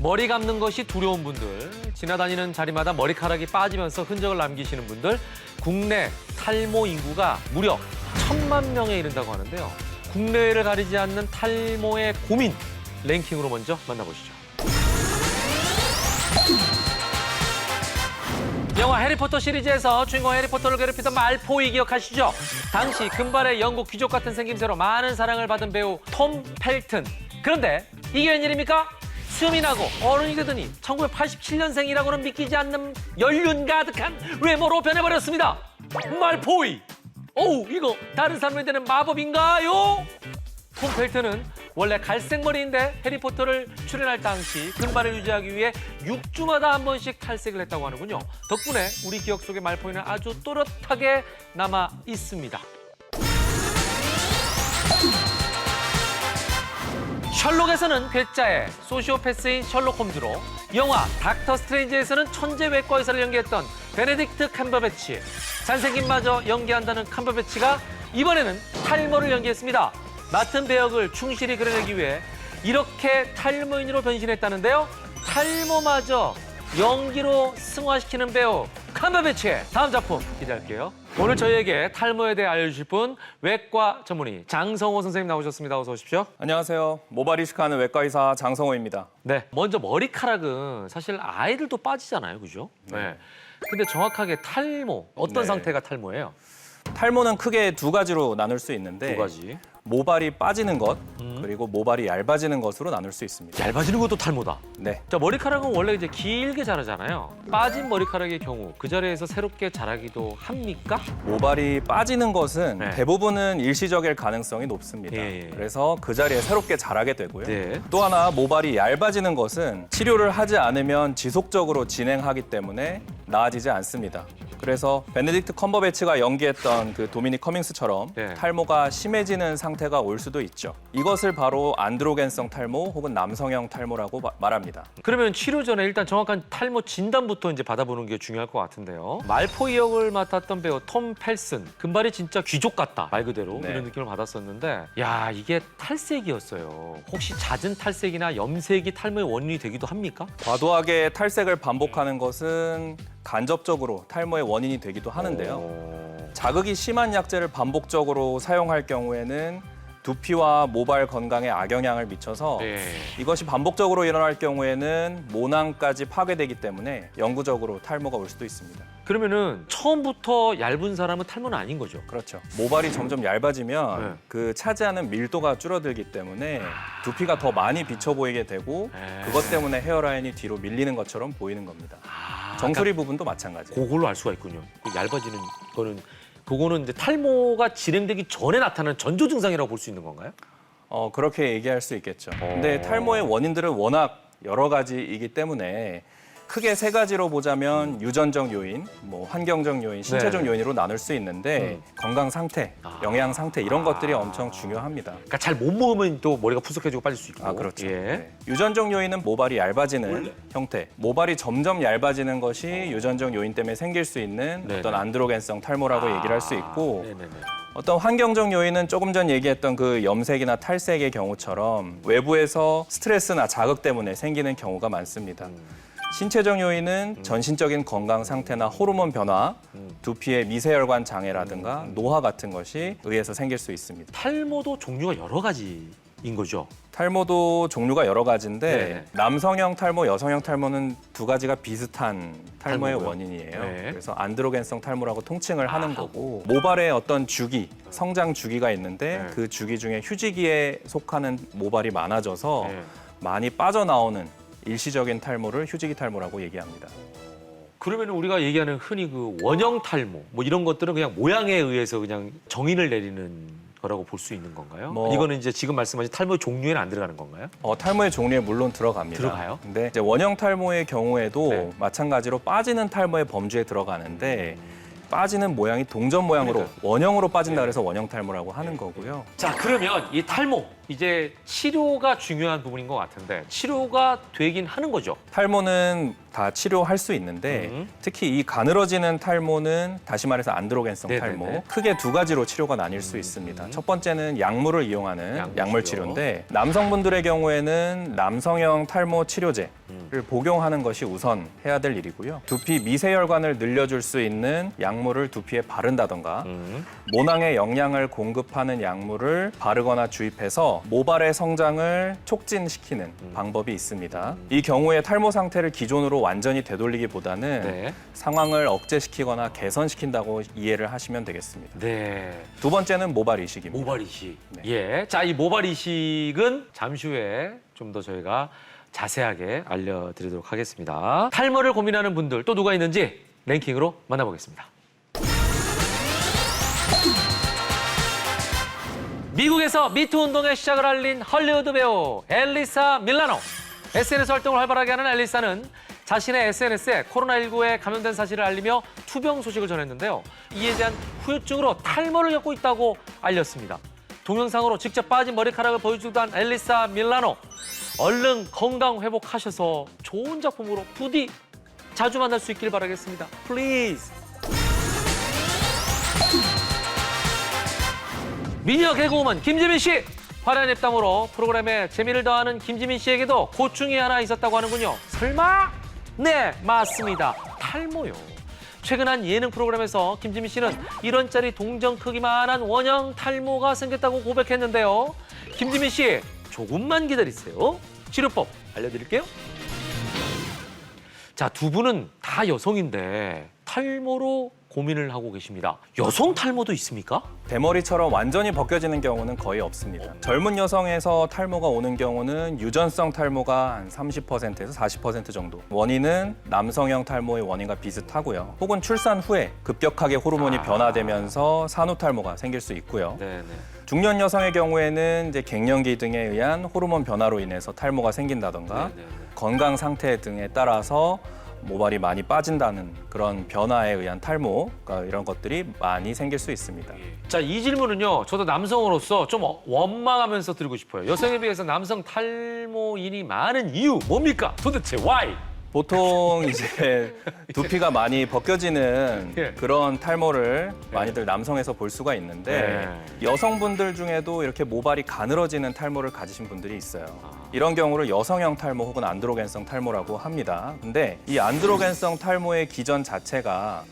머리 감는 것이 두려운 분들, 지나다니는 자리마다 머리카락이 빠지면서 흔적을 남기시는 분들, 국내 탈모 인구가 무려 1,000만 명에 이른다고 하는데요. 국내외를 가리지 않는 탈모의 고민 랭킹으로 먼저 만나보시죠. 영화 해리포터 시리즈에서 주인공 해리포터를 괴롭히던 말포이 기억하시죠? 당시 금발의 영국 귀족 같은 생김새로 많은 사랑을 받은 배우 톰 펠튼. 그런데 이게 웬일입니까? 수염이 나고 어른이 되더니 1987년생이라고는 믿기지 않는 연륜 가득한 외모로 변해버렸습니다. 말포이! 어우, 이거 다른 사람이 되는 마법인가요? 톰 펠튼은 원래 갈색 머리인데 해리포터를 출연할 당시 금발을 유지하기 위해 6주마다 한 번씩 탈색을 했다고 하는군요. 덕분에 우리 기억 속의 말포이는 아주 또렷하게 남아 있습니다. 셜록에서는 괴짜의 소시오패스인 셜록 홈즈로, 영화 닥터 스트레인지에서는 천재 외과 의사를 연기했던 베네딕트 캄버배치. 잘생김마저 연기한다는 캄버배치가 이번에는 탈모를 연기했습니다. 맡은 배역을 충실히 그려내기 위해 이렇게 탈모인으로 변신했다는데요. 탈모마저 연기로 승화시키는 배우 캄버배치의 다음 작품 기대할게요. 오늘 저희에게 탈모에 대해 알려주실 분, 외과 전문의 장성호 선생님 나오셨습니다. 어서 오십시오. 안녕하세요. 모발 이식하는 외과의사 장성호입니다. 네, 먼저 머리카락은 사실 아이들도 빠지잖아요, 그죠? 네. 근데 정확하게 탈모, 어떤 네. 상태가 탈모예요? 탈모는 크게 두 가지로 나눌 수 있는데 두 가지. 모발이 빠지는 것, 그리고 모발이 얇아지는 것으로 나눌 수 있습니다. 얇아지는 것도 탈모다. 네. 자, 머리카락은 원래 이제 길게 자라잖아요. 빠진 머리카락의 경우 그 자리에서 새롭게 자라기도 합니까? 모발이 빠지는 것은 네. 대부분은 일시적일 가능성이 높습니다. 예. 그래서 그 자리에 새롭게 자라게 되고요. 네. 또 하나 모발이 얇아지는 것은 치료를 하지 않으면 지속적으로 진행하기 때문에 나아지지 않습니다. 그래서 베네딕트 컴버배치가 연기했던 그 도미닉 커밍스처럼 네. 탈모가 심해지는 상태가 올 수도 있죠. 이것을 바로 안드로겐성 탈모 혹은 남성형 탈모라고 말합니다. 그러면 치료 전에 일단 정확한 탈모 진단부터 이제 받아보는 게 중요할 것 같은데요. 말포이 역을 맡았던 배우 톰 펠슨, 금발이 진짜 귀족 같다, 말 그대로 네. 이런 느낌을 받았었는데, 야, 이게 탈색이었어요. 혹시 잦은 탈색이나 염색이 탈모의 원인이 되기도 합니까? 과도하게 탈색을 반복하는 것은 간접적으로 탈모의 원인이 되기도 하는데요. 자극이 심한 약제를 반복적으로 사용할 경우에는 두피와 모발 건강에 악영향을 미쳐서 네. 이것이 반복적으로 일어날 경우에는 모낭까지 파괴되기 때문에 영구적으로 탈모가 올 수도 있습니다. 그러면은 처음부터 얇은 사람은 탈모는 아닌 거죠? 그렇죠. 모발이 점점 얇아지면 네. 그 차지하는 밀도가 줄어들기 때문에 두피가 더 많이 비쳐 보이게 되고 네. 그것 때문에 헤어라인이 뒤로 밀리는 것처럼 보이는 겁니다. 정수리 부분도 마찬가지예요. 그걸로 알 수가 있군요. 그 얇아지는 거는, 그거는 이제 탈모가 진행되기 전에 나타나는 전조 증상이라고 볼 수 있는 건가요? 그렇게 얘기할 수 있겠죠. 근데 탈모의 원인들은 워낙 여러 가지이기 때문에 크게 세 가지로 보자면 유전적 요인, 환경적 요인, 신체적 네. 요인으로 나눌 수 있는데 건강 상태, 영양 상태 이런 것들이 엄청 중요합니다. 그러니까 잘 못 먹으면 또 머리가 푸석해지고 빠질 수 있고. 그렇죠. 예. 네. 유전적 요인은 모발이 얇아지는 형태. 모발이 점점 얇아지는 것이 유전적 요인 때문에 생길 수 있는 네네. 어떤 안드로겐성 탈모라고 얘기를 할 수 있고 네네네. 어떤 환경적 요인은 조금 전 얘기했던 그 염색이나 탈색의 경우처럼 외부에서 스트레스나 자극 때문에 생기는 경우가 많습니다. 신체적 요인은 전신적인 건강 상태나 호르몬 변화, 두피의 미세혈관 장애라든가 노화 같은 것이 의해서 생길 수 있습니다. 탈모도 종류가 여러 가지인 거죠? 탈모도 종류가 여러 가지인데 네. 남성형 탈모, 여성형 탈모는 두 가지가 비슷한 탈모의 탈모고요. 원인이에요. 네. 그래서 안드로겐성 탈모라고 통칭을 하는 거고 모발의 어떤 주기, 성장 주기가 있는데 네. 그 주기 중에 휴지기에 속하는 모발이 많아져서 네. 많이 빠져나오는 일시적인 탈모를 휴지기 탈모라고 얘기합니다. 그러면 우리가 얘기하는 흔히 그 원형 탈모, 이런 것들은 그냥 모양에 의해서 그냥 정의를 내리는 거라고 볼 수 있는 건가요? 이거는 이제 지금 말씀하신 탈모의 종류에는 안 들어가는 건가요? 탈모의 종류에 물론 들어갑니다. 들어가요? 근데 이제 원형 탈모의 경우에도 네. 마찬가지로 빠지는 탈모의 범주에 들어가는데 빠지는 모양이 동전 모양으로 그러니까요. 원형으로 빠진다 그래서 원형 탈모라고 하는 거고요. 자, 그러면 이 탈모, 이제 치료가 중요한 부분인 것 같은데 치료가 되긴 하는 거죠. 탈모는 다 치료할 수 있는데 특히 이 가늘어지는 탈모는 다시 말해서 안드로겐성 네네네. 탈모 크게 두 가지로 치료가 나뉠 수 있습니다. 첫 번째는 약물을 이용하는 약물 약물 치료. 치료인데 남성분들의 경우에는 남성형 탈모 치료제를 복용하는 것이 우선 해야 될 일이고요. 두피 미세혈관을 늘려줄 수 있는 약물을 두피에 바른다던가 모낭에 영양을 공급하는 약물을 바르거나 주입해서 모발의 성장을 촉진시키는 방법이 있습니다. 이 경우에 탈모 상태를 기존으로 완전히 되돌리기보다는 네. 상황을 억제시키거나 개선시킨다고 이해를 하시면 되겠습니다. 네. 두 번째는 모발 이식입니다. 모발 이식. 네. 예. 자, 이 모발 이식은 잠시 후에 좀 더 저희가 자세하게 알려드리도록 하겠습니다. 탈모를 고민하는 분들 또 누가 있는지 랭킹으로 만나보겠습니다. 미국에서 미투 운동의 시작을 알린 헐리우드 배우 엘리사 밀라노. SNS 활동을 활발하게 하는 엘리사는 자신의 SNS에 코로나19에 감염된 사실을 알리며 투병 소식을 전했는데요. 이에 대한 후유증으로 탈모를 겪고 있다고 알렸습니다. 동영상으로 직접 빠진 머리카락을 보여주던 엘리사 밀라노. 얼른 건강 회복하셔서 좋은 작품으로 부디 자주 만날 수 있길 바라겠습니다. Please. 미녀 개그우먼 김지민 씨. 화려한 입담으로 프로그램에 재미를 더하는 김지민 씨에게도 고충이 하나 있었다고 하는군요. 설마? 네, 맞습니다. 탈모요. 최근 한 예능 프로그램에서 김지민 씨는 1원짜리 동전 크기만한 원형 탈모가 생겼다고 고백했는데요. 김지민 씨, 조금만 기다리세요. 치료법 알려드릴게요. 자, 두 분은 다 여성인데 탈모로 고민을 하고 계십니다. 여성 탈모도 있습니까? 대머리처럼 완전히 벗겨지는 경우는 거의 없습니다. 젊은 여성에서 탈모가 오는 경우는 유전성 탈모가 한 30%에서 40% 정도. 원인은 남성형 탈모의 원인과 비슷하고요. 혹은 출산 후에 급격하게 호르몬이 변화되면서 산후 탈모가 생길 수 있고요. 네네. 중년 여성의 경우에는 이제 갱년기 등에 의한 호르몬 변화로 인해서 탈모가 생긴다던가 네네네. 건강 상태 등에 따라서 모발이 많이 빠진다는 그런 변화에 의한 탈모 이런 것들이 많이 생길 수 있습니다. 자, 이 질문은요. 저도 남성으로서 좀 원망하면서 드리고 싶어요. 여성에 비해서 남성 탈모인이 많은 이유 뭡니까? 도대체 why? 보통 이제 두피가 많이 벗겨지는 예. 그런 탈모를 많이들 남성에서 볼 수가 있는데 여성분들 중에도 이렇게 모발이 가늘어지는 탈모를 가지신 분들이 있어요. 이런 경우를 여성형 탈모 혹은 안드로겐성 탈모라고 합니다. 근데 이 안드로겐성 탈모의 기전 자체가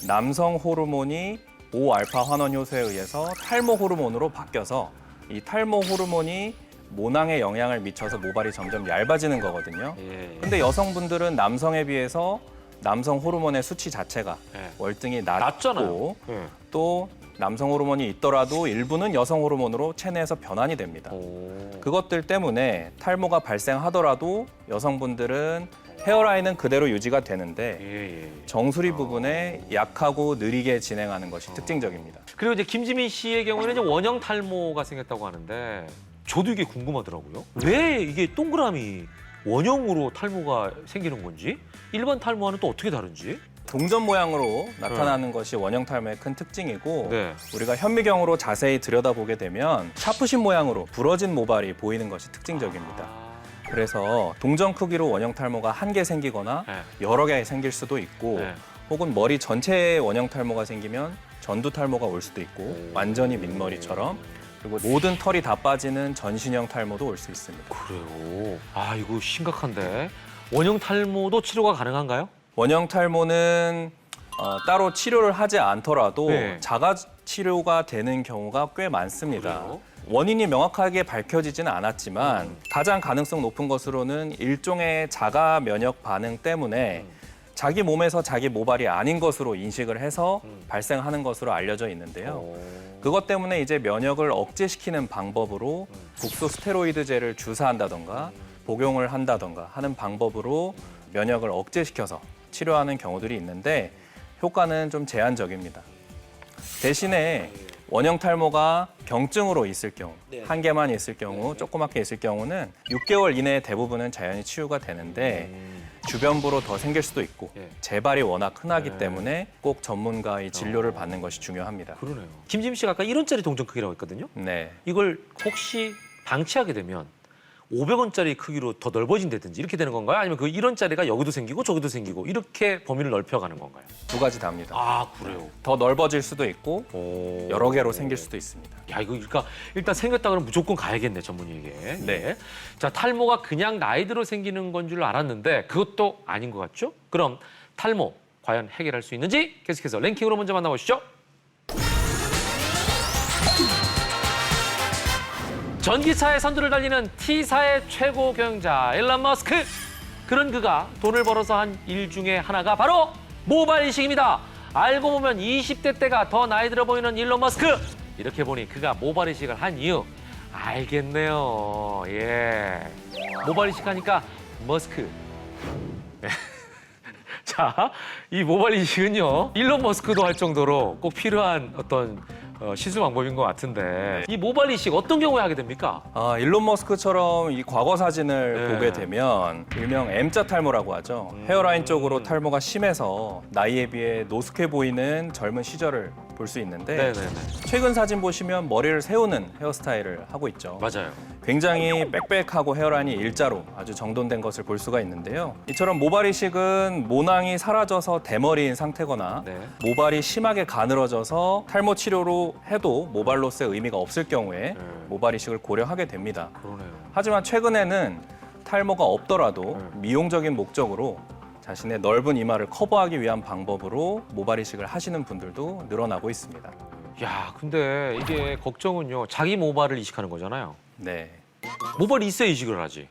남성 호르몬이 5알파 환원 효소에 의해서 탈모 호르몬으로 바뀌어서 이 탈모 호르몬이 모낭에 영향을 미쳐서 모발이 점점 얇아지는 거거든요. 예. 근데 여성분들은 남성에 비해서 남성 호르몬의 수치 자체가 예. 월등히 낮잖아요. 낮고 예. 또 남성 호르몬이 있더라도 일부는 여성 호르몬으로 체내에서 변환이 됩니다. 오. 그것들 때문에 탈모가 발생하더라도 여성분들은 헤어라인은 그대로 유지가 되는데 예. 정수리 부분에 약하고 느리게 진행하는 것이 특징적입니다. 그리고 이제 김지민 씨의 경우에는 이제 원형 탈모가 생겼다고 하는데 저도 이게 궁금하더라고요. 왜 이게 동그라미 원형으로 탈모가 생기는 건지, 일반 탈모와는 또 어떻게 다른지. 동전 모양으로 나타나는 것이 원형 탈모의 큰 특징이고 네. 우리가 현미경으로 자세히 들여다보게 되면 샤프심 모양으로 부러진 모발이 보이는 것이 특징적입니다. 그래서 동전 크기로 원형 탈모가 한 개 생기거나 네. 여러 개 생길 수도 있고 네. 혹은 머리 전체에 원형 탈모가 생기면 전두 탈모가 올 수도 있고 완전히 민머리처럼 그리고 모든 털이 다 빠지는 전신형 탈모도 올 수 있습니다. 그래요. 아, 이거 심각한데. 원형 탈모도 치료가 가능한가요? 원형 탈모는 따로 치료를 하지 않더라도 네. 자가 치료가 되는 경우가 꽤 많습니다. 그래요? 원인이 명확하게 밝혀지지는 않았지만 가장 가능성 높은 것으로는 일종의 자가 면역 반응 때문에 자기 몸에서 자기 모발이 아닌 것으로 인식을 해서 발생하는 것으로 알려져 있는데요. 그것 때문에 이제 면역을 억제시키는 방법으로 국소 스테로이드제를 주사한다던가 복용을 한다던가 하는 방법으로 면역을 억제시켜서 치료하는 경우들이 있는데 효과는 좀 제한적입니다. 대신에 원형 탈모가 경증으로 있을 경우, 한 개만 있을 경우, 조그맣게 있을 경우는 6개월 이내에 대부분은 자연히 치유가 되는데 주변부로 더 생길 수도 있고 재발이 워낙 흔하기 때문에 꼭 전문가의 진료를 받는 것이 중요합니다. 그러네요. 김지민 씨가 아까 1원짜리 동전 크기라고 했거든요. 네. 이걸 혹시 방치하게 되면 500원짜리 크기로 더 넓어진다든지 이렇게 되는 건가요? 아니면 그 1원짜리가 여기도 생기고 저기도 생기고 이렇게 범위를 넓혀가는 건가요? 두 가지 답니다. 아, 그래요? 더 넓어질 수도 있고 오. 여러 개로 생길 수도 있습니다. 야, 이거 그러니까 일단 생겼다 그러면 무조건 가야겠네, 전문의에게. 네. 자, 탈모가 그냥 나이 들어 생기는 건 줄 알았는데 그것도 아닌 것 같죠? 그럼 탈모 과연 해결할 수 있는지 계속해서 랭킹으로 먼저 만나보시죠. 전기차의 선두를 달리는 T사의 최고 경영자 일론 머스크. 그런 그가 돈을 벌어서 한 일 중에 하나가 바로 모바일 이식입니다. 알고 보면 20대 때가 더 나이 들어 보이는 일론 머스크. 이렇게 보니 그가 모바일 이식을 한 이유 알겠네요. 예. 모바일 이식하니까 머스크. 자, 이 모바일 이식은요, 일론 머스크도 할 정도로 꼭 필요한 어떤 시술 방법인 것 같은데 이 모바일 이식 어떤 경우에 하게 됩니까? 일론 머스크처럼 이 과거 사진을 네. 보게 되면 일명 M자 탈모라고 하죠. 헤어라인 쪽으로 탈모가 심해서 나이에 비해 노숙해 보이는 젊은 시절을 볼 수 있는데 네네네. 최근 사진 보시면 머리를 세우는 헤어스타일을 하고 있죠. 맞아요. 굉장히 빽빽하고 헤어라인이 일자로 아주 정돈된 것을 볼 수가 있는데요. 이처럼 모발 이식은 모낭이 사라져서 대머리인 상태거나 네. 모발이 심하게 가늘어져서 탈모 치료로 해도 모발 로스의 의미가 없을 경우에 모발 이식을 고려하게 됩니다. 그러네요. 하지만 최근에는 탈모가 없더라도 미용적인 목적으로 자신의 넓은 이마를 커버하기 위한 방법으로 모발 이식을 하시는 분들도 늘어나고 있습니다. 야, 근데 이게 걱정은요, 자기 모발을 이식하는 거잖아요. 네. 모발이 있어야 이식을 하지.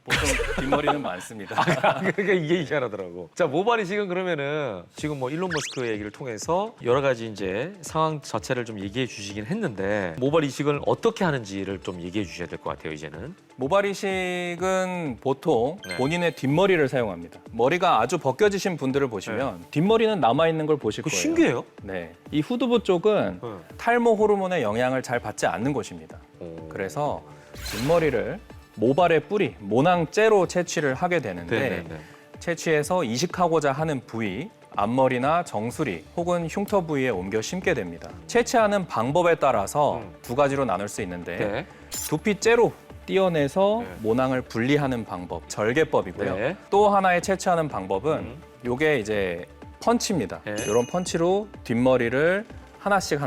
보통 뒷머리는 많습니다. 그러니까 이게 희한하더라고. 자, 모발 이식은 그러면은 지금 뭐 일론 머스크 얘기를 통해서 여러 가지 이제 상황 자체를 좀 얘기해 주시긴 했는데 모발 이식을 어떻게 하는지를 좀 얘기해 주셔야 될 것 같아요, 이제는. 모발 이식은 보통 네. 본인의 뒷머리를 사용합니다. 머리가 아주 벗겨지신 분들을 보시면 뒷머리는 남아있는 걸 보실 그 거예요. 신기해요. 네. 이 후두부 쪽은 네. 탈모 호르몬의 영향을 잘 받지 않는 곳입니다. 오. 그래서 뒷머리를 모발의 뿌리, 모낭째로 채취를 하게 되는데 네네네. 채취해서 이식하고자 하는 부위, 앞머리나 정수리 혹은 흉터 부위에 옮겨 심게 됩니다. 채취하는 방법에 따라서 두 가지로 나눌 수 있는데 네. 두피째로 띄어내서 네. 모낭을 분리하는 방법, 절개법이고요. 네. 또 하나의 채취하는 방법은 요게 이제 펀치입니다. 네. 이런 펀치로 뒷머리를 하나씩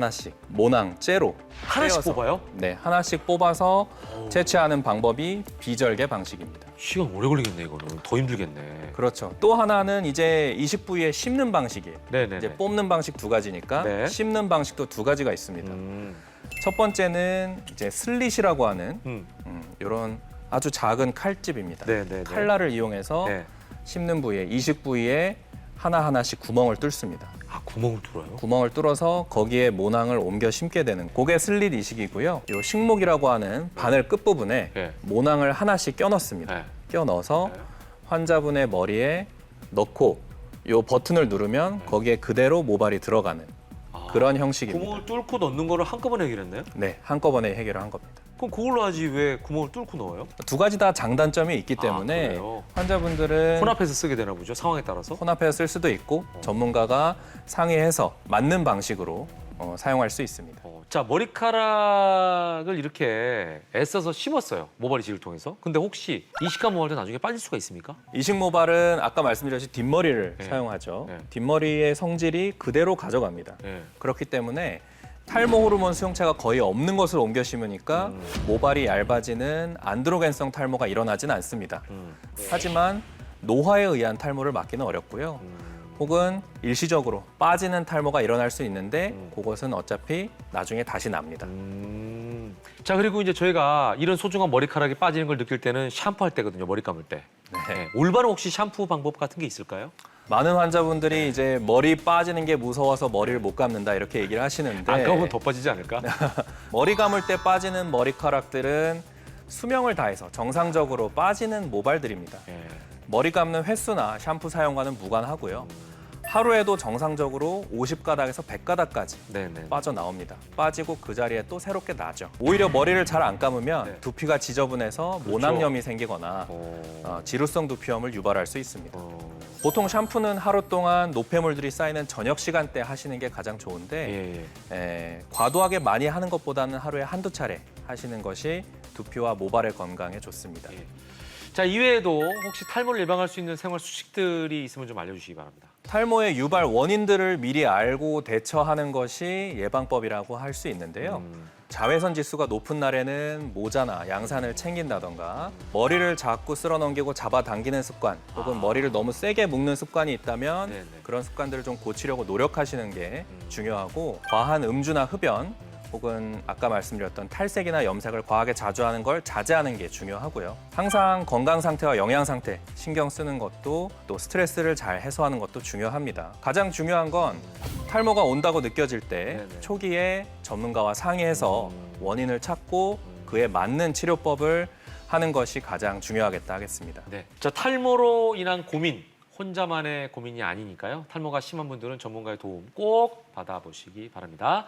모낭째로 하나씩 떼어서, 뽑아요? 네, 하나씩 뽑아서 채취하는 방법이 비절개 방식입니다. 시간 오래 걸리겠네, 이거는. 더 힘들겠네. 그렇죠. 또 하나는 이제 이식 부위에 심는 방식이에요. 네네네. 이제 뽑는 방식 두 가지니까 네. 심는 방식도 두 가지가 있습니다. 첫 번째는 이제 슬릿이라고 하는 이런 아주 작은 칼집입니다. 네네네. 칼날을 이용해서 네. 심는 부위에 이식 부위에 하나하나씩 구멍을 뚫습니다. 아, 구멍을 뚫어요? 구멍을 뚫어서 거기에 모낭을 옮겨 심게 되는 그게 슬릿 이식이고요. 이 식목이라고 하는 바늘 끝부분에 네. 모낭을 하나씩 껴 넣습니다. 네. 껴 넣어서 환자분의 머리에 넣고 이 버튼을 누르면 거기에 그대로 모발이 들어가는 그런 형식입니다. 구멍을 뚫고 넣는 거를 한꺼번에 해결했나요? 네, 한꺼번에 해결을 한 겁니다. 그럼 그걸로 하지 왜 구멍을 뚫고 넣어요? 두 가지 다 장단점이 있기 때문에 그래요? 환자분들은 혼합해서 쓰게 되나 보죠, 상황에 따라서? 혼합해서 쓸 수도 있고 전문가가 상의해서 맞는 방식으로 사용할 수 있습니다. 자, 머리카락을 이렇게 애써서 심었어요, 모발 이식을 통해서. 근데 혹시 이식한 모발도 나중에 빠질 수가 있습니까? 이식 모발은 아까 말씀드렸듯이 뒷머리를 네. 사용하죠. 네. 뒷머리의 성질이 그대로 가져갑니다. 네. 그렇기 때문에 탈모 호르몬 수용체가 거의 없는 것을 옮겨 심으니까 모발이 얇아지는 안드로겐성 탈모가 일어나진 않습니다. 하지만 노화에 의한 탈모를 막기는 어렵고요. 혹은 일시적으로 빠지는 탈모가 일어날 수 있는데 그것은 어차피 나중에 다시 납니다. 자, 그리고 이제 저희가 이런 소중한 머리카락이 빠지는 걸 느낄 때는 샴푸할 때거든요, 머리 감을 때. 네. 올바른 혹시 샴푸 방법 같은 게 있을까요? 많은 환자분들이 이제 머리 빠지는 게 무서워서 머리를 못 감는다 이렇게 얘기를 하시는데 안 감으면 더 빠지지 않을까? 머리 감을 때 빠지는 머리카락들은 수명을 다해서 정상적으로 빠지는 모발들입니다. 예. 머리 감는 횟수나 샴푸 사용과는 무관하고요. 하루에도 정상적으로 50가닥에서 100가닥까지 네네. 빠져나옵니다. 빠지고 그 자리에 또 새롭게 나죠. 오히려 머리를 잘 안 감으면 네. 두피가 지저분해서 모낭염이 생기거나 지루성 두피염을 유발할 수 있습니다. 보통 샴푸는 하루 동안 노폐물들이 쌓이는 저녁 시간대 하시는 게 가장 좋은데 예. 과도하게 많이 하는 것보다는 하루에 한두 차례 하시는 것이 두피와 모발의 건강에 좋습니다. 예. 자, 이외에도 혹시 탈모를 예방할 수 있는 생활 수칙들이 있으면 좀 알려주시기 바랍니다. 탈모의 유발 원인들을 미리 알고 대처하는 것이 예방법이라고 할 수 있는데요. 자외선 지수가 높은 날에는 모자나 양산을 챙긴다던가 머리를 자꾸 쓸어넘기고 잡아당기는 습관 혹은 머리를 너무 세게 묶는 습관이 있다면 네네. 그런 습관들을 좀 고치려고 노력하시는 게 중요하고 과한 음주나 흡연 혹은 아까 말씀드렸던 탈색이나 염색을 과하게 자주 하는 걸 자제하는 게 중요하고요. 항상 건강 상태와 영양 상태 신경 쓰는 것도 또 스트레스를 잘 해소하는 것도 중요합니다. 가장 중요한 건 탈모가 온다고 느껴질 때 네네. 초기에 전문가와 상의해서 원인을 찾고 그에 맞는 치료법을 하는 것이 가장 중요하겠다 하겠습니다. 네. 자, 탈모로 인한 고민, 혼자만의 고민이 아니니까요. 탈모가 심한 분들은 전문가의 도움 꼭 받아보시기 바랍니다.